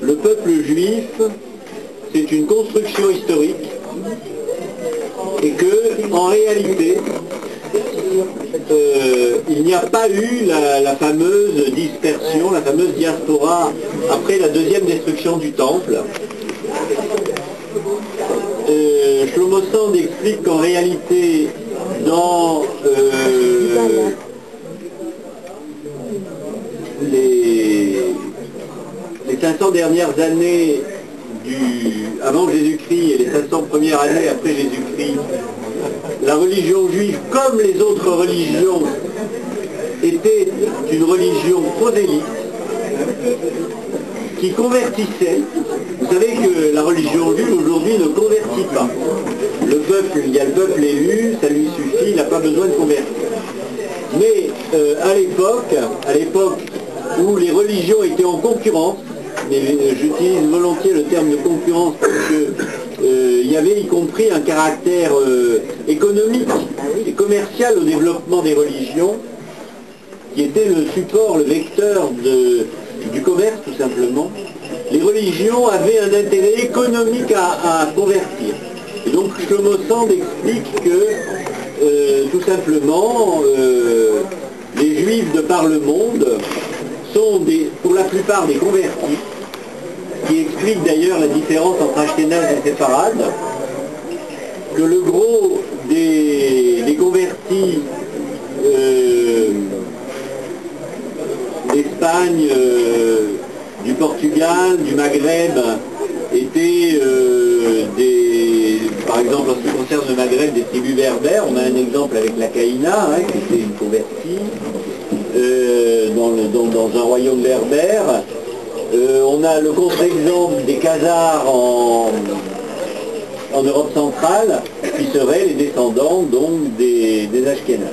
le peuple juif, c'est une construction historique et que, en réalité, il n'y a pas eu la fameuse dispersion, la fameuse diaspora après la deuxième destruction du temple. Shlomo Sand explique qu'en réalité, dans les 500 dernières années avant Jésus-Christ et les 500 premières années après Jésus-Christ, la religion juive, comme les autres religions, était une religion prosélyte qui convertissait. Vous savez que la religion juive aujourd'hui ne convertit pas. Le peuple, il y a le peuple élu, ça lui suffit, il n'a pas besoin de convertir. Mais à l'époque où les religions étaient en concurrence, j'utilise volontiers le terme de concurrence parce que il y avait y compris un caractère économique et commercial au développement des religions, qui était le support, le vecteur du commerce tout simplement. Les religions avaient un intérêt économique à convertir. Et donc Shlomo Sand explique que tout simplement les juifs de par le monde sont pour la plupart des convertis, qui explique d'ailleurs la différence entre Ashkénaze et séfarade, que le gros des convertis d'Espagne, du Portugal, du Maghreb, étaient par exemple en ce qui concerne le Maghreb, des tribus berbères. On a un exemple avec la Caïna, qui était une convertie dans un royaume berbère. On a le contre-exemple des Khazars en Europe centrale, qui seraient les descendants donc des Ashkénazes.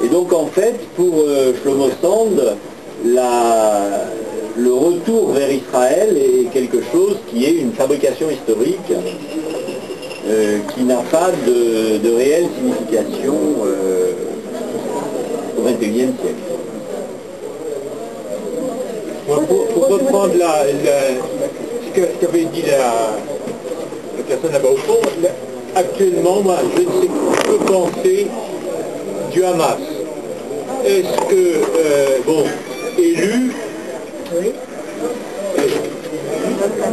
Et donc en fait, pour Shlomo Sand, le retour vers Israël est quelque chose qui est une fabrication historique qui n'a pas de réelle signification au XXIe siècle. Pour reprendre ce qu'avait dit la personne là-bas au fond, actuellement, moi, je ne sais que penser du Hamas. Est-ce que, élu,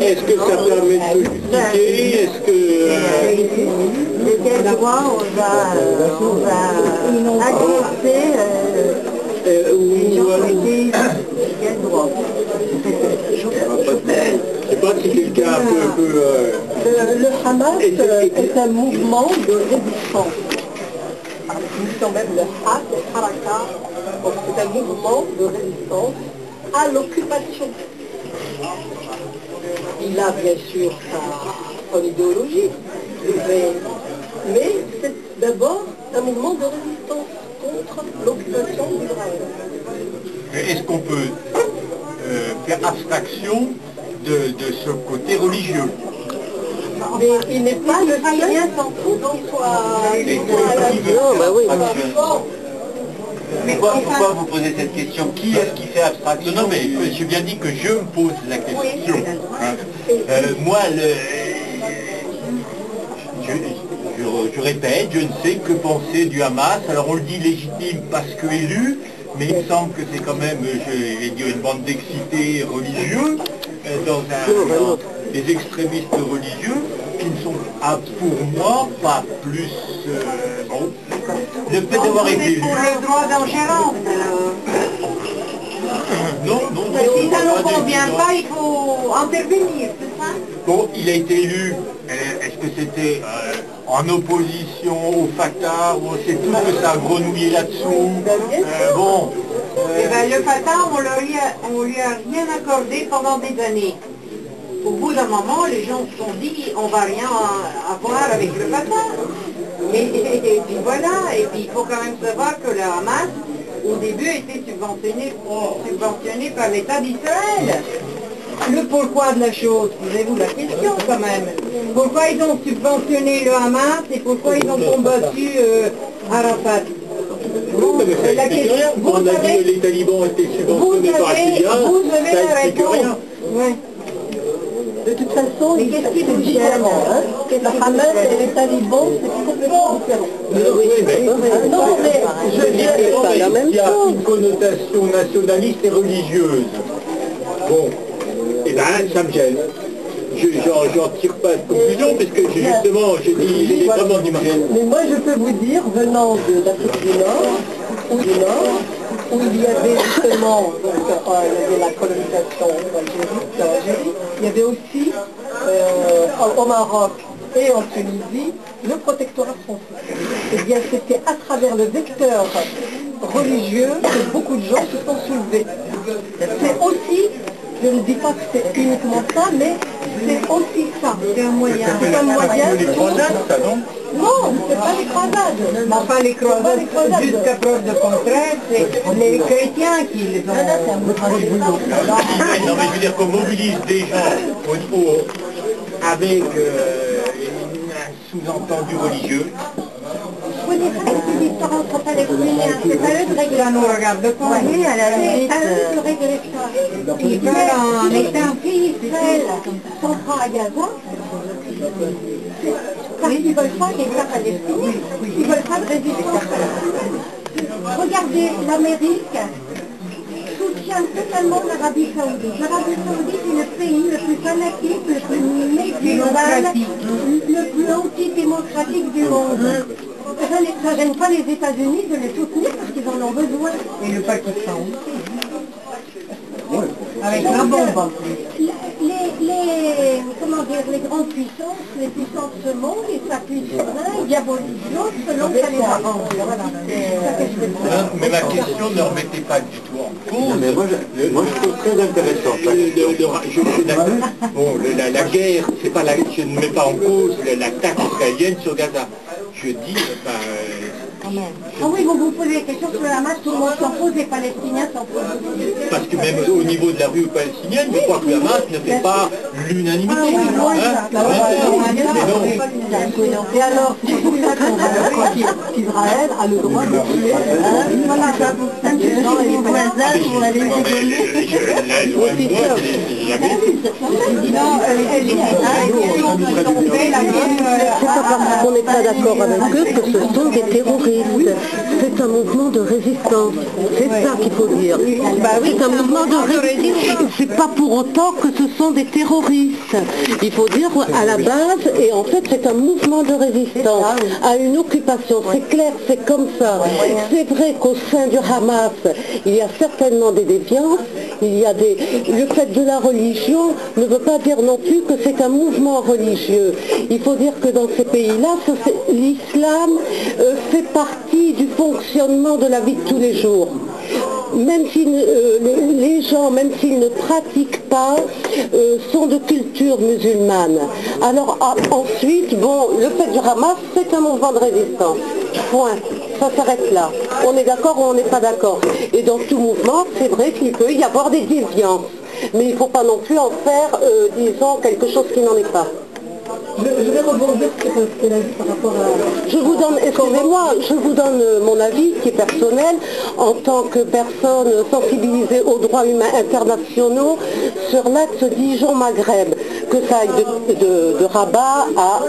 est-ce que ça permet de se justifier? Est-ce que... de quel droit on va accepter les gens qui étaient élus? De quel droit? Je ne sais pas si quelqu'un peut... Le Hamas est un mouvement de résistance. Nous sommes même le Haraka, c'est un mouvement de résistance à l'occupation. Il a bien sûr son idéologie, mais c'est d'abord un mouvement de résistance contre l'occupation d'Israël. Est-ce qu'on peut faire abstraction de ce côté religieux? Mais il n'est pas le Israélien s'en fout qu'on soit... Mais pourquoi vous posez cette question? Qui est-ce qui fait abstraction? Non, mais j'ai bien dit que je me pose la question. Moi, je répète, je ne sais que penser du Hamas. Alors on le dit légitime parce que élu, mais il me semble que c'est quand même, je vais dire, une bande d'excités religieux, dans des extrémistes religieux qui ne sont, pour moi, pas plus... le fait d'avoir été élu... pour le droit d'ingérence, alors. Non. Si ça ne convient pas, il faut intervenir, c'est ça? Bon, il a été élu, est-ce que c'était en opposition au Fatah, ou c'est tout que ça a grenouillé là-dessous? Eh ben, le Fatah, on lui a rien accordé pendant des années. Au bout d'un moment, les gens se sont dit, on va rien avoir avec le Fatah. Et puis voilà, et puis il faut quand même savoir que le Hamas, au début, était subventionné par l'État d'Israël. Le pourquoi de la chose, posez-vous la question quand même. Pourquoi ils ont subventionné le Hamas et pourquoi ils ont combattu Arafat? La question, on a dit que les talibans étaient subventionnés par Syria, ça explique rien. Ouais. De toute façon, c'est différent. Hein. Le Hamas et les talibans, c'est complètement différent. Non, mais je dirais pas la même chose. Il y a une connotation nationaliste et religieuse. Bon, et ben ça me gêne. J'en tire pas de conclusion, parce que justement, je dis, il est vraiment du marché. Mais moi, je peux vous dire, venant d'Afrique du Nord, où il y avait justement, donc, il y avait la colonisation d'Algérie, il y avait aussi au Maroc et en Tunisie le protectorat français. Eh bien, c'était à travers le vecteur religieux que beaucoup de gens se sont soulevés. C'est aussi, je ne dis pas que c'est uniquement ça, mais c'est aussi ça. C'est un moyen. C'est un moyen. Les croisades, ça, non? Non, c'est pas les croisades. Mais enfin, les croisades, jusqu'à preuve de contraire, c'est les chrétiens qui les ont... Non, mais je veux dire qu'on mobilise des gens avec un sous-entendu religieux. Vous n'avez pas une différence entre palestiniens, c'est à eux de régler Ça nous regarde de quoi? Oui, à la limite. C'est à eux de régler ça. Ils veulent en État. Si Israël s'en prend à Gaza, parce qu'ils ne veulent pas l'État palestinien, ils ne veulent pas de résistance. Regardez, l'Amérique soutient totalement l'Arabie Saoudite. L'Arabie Saoudite est le pays le plus fanatique, le plus médiéval, le plus antidémocratique du monde. Ça ne gêne pas les États-Unis de les soutenir parce qu'ils en ont besoin. Et le Pakistan aussi. Avec la bombe. Comment dire, les grandes puissances, les puissances de ce monde, ils s'appuient sur l'un, ils diabolisent l'autre selon que ça les arrange. Voilà. Mais ma question ne remettait pas du tout en cause. Non, mais moi, je trouve très intéressant. Je suis d'accord. Bon, la guerre, c'est pas je ne mets pas en cause l'attaque israélienne sur Gaza. Je dis, Ah oui, vous posez des questions sur le Hamas, tout le monde s'en pose, les Palestiniens s'en posent. parce que même au niveau de la rue palestinienne, je crois que le Hamas ne fait pas l'unanimité. Et alors, c'est pour ça qu'on va dire qu'Israël a le droit de tuer. Voilà, ça vous les voisins pour aller C'est pas parce qu'on n'est pas d'accord avec eux que ce sont des terroristes. C'est un mouvement de résistance. C'est ça qu'il faut dire. C'est un mouvement de résistance. C'est pas pour autant que ce sont des terroristes. Il faut dire à la base, et en fait c'est un mouvement de résistance à une occupation. C'est clair, c'est comme ça. C'est vrai qu'au sein du Hamas, il y a certainement des déviances. Le fait de la religion ne veut pas dire non plus que c'est un mouvement religieux. Il faut dire que dans ces pays-là, l'islam fait partie du fonctionnement de la vie de tous les jours. Même si les gens, même s'ils ne pratiquent pas, sont de culture musulmane. Alors ensuite, bon, le fait du Hamas, c'est un mouvement de résistance. Point. Ça s'arrête là. On est d'accord ou on n'est pas d'accord. Et dans tout mouvement, c'est vrai qu'il peut y avoir des déviances. Mais il ne faut pas non plus en faire, disons, quelque chose qui n'en est pas. Je vais rebondir sur ce qu'elle a dit par rapport à... Je vous donne, excusez-moi, je vous donne mon avis qui est personnel en tant que personne sensibilisée aux droits humains internationaux sur l'axe Dijon-Maghreb, que ça aille de Rabat à,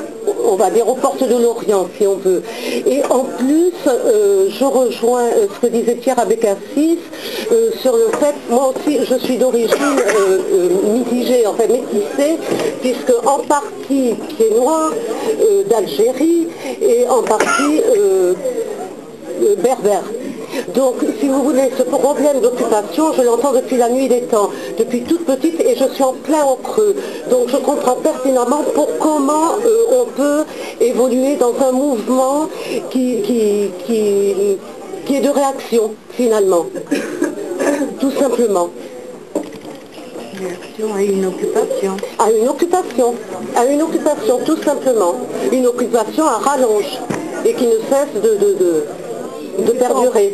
on va dire, aux portes de l'Orient, si on veut. Et en plus, je rejoins ce que disait Pierre Abécassis sur le fait, moi aussi, je suis d'origine mitigée, en fait métissée, puisque en partie pied noir d'Algérie et en partie berbère. Donc, si vous voulez, ce problème d'occupation, je l'entends depuis la nuit des temps, depuis toute petite, et je suis en plein en creux. Donc, je comprends pertinemment comment on peut évoluer dans un mouvement qui est de réaction, finalement. Tout simplement. À une occupation. À une occupation, tout simplement. Une occupation à rallonge et qui ne cesse de perdurer.